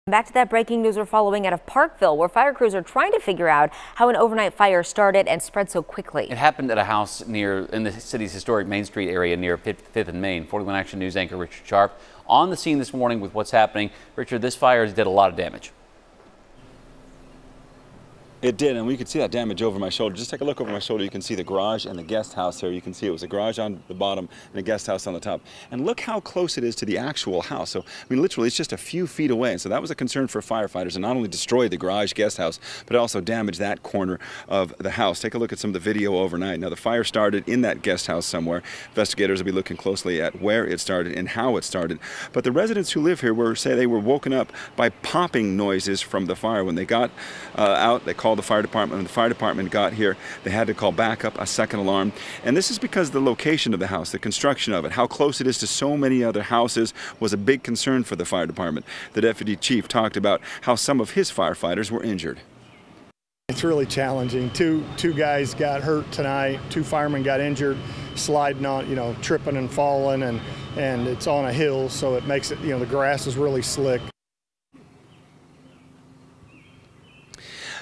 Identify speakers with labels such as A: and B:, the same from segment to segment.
A: Back to that breaking news we're following out of Parkville, where fire crews are trying to figure out how an overnight fire started and spread so quickly.
B: It happened at a house in the city's historic Main Street area near 5th and Main. 41 Action News anchor Richard Sharp on the scene this morning with what's happening. Richard, this fire did a lot of damage.
C: It did, and we could see that damage over my shoulder. Just take a look over my shoulder. You can see the garage and the guest house here. You can see it was a garage on the bottom and a guest house on the top. And look how close it is to the actual house. So, I mean, literally, it's just a few feet away. And so that was a concern for firefighters, and not only destroyed the garage guest house, but also damaged that corner of the house. Take a look at some of the video overnight. Now, the fire started in that guest house somewhere. Investigators will be looking closely at where it started and how it started. But the residents who live here say they were woken up by popping noises from the fire. When they got out, they called the fire department. When the fire department got here, they had to call backup, a second alarm. And this is because the location of the house, the construction of it, how close it is to so many other houses was a big concern for the fire department. The deputy chief talked about how some of his firefighters were injured.
D: It's really challenging. Two guys got hurt tonight. 2 firemen got injured, sliding on, tripping and falling, and it's on a hill, so it makes it, the grass is really slick.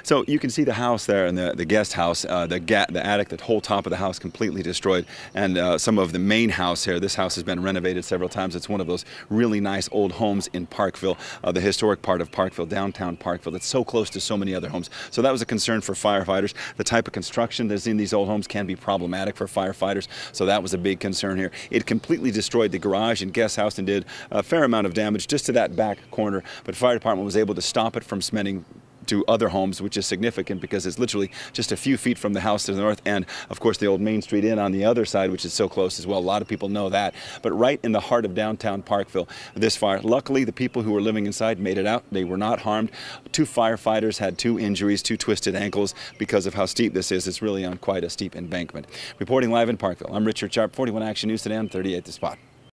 C: So you can see the house there and the guest house, the attic, the whole top of the house completely destroyed. And some of the main house here, this house has been renovated several times. It's one of those really nice old homes in Parkville, the historic part of Parkville, downtown Parkville, that's so close to so many other homes. So that was a concern for firefighters. The type of construction that's in these old homes can be problematic for firefighters. So that was a big concern here. It completely destroyed the garage and guest house and did a fair amount of damage just to that back corner. But the fire department was able to stop it from spreading to other homes, which is significant because it's literally just a few feet from the house to the north, and of course the old Main Street Inn on the other side, which is so close as well. A lot of people know that. But right in the heart of downtown Parkville, this fire, luckily the people who were living inside made it out. They were not harmed. 2 firefighters had 2 injuries, 2 twisted ankles because of how steep this is. It's really on quite a steep embankment. Reporting live in Parkville, I'm Richard Sharp, 41 Action News today on 38 The Spot.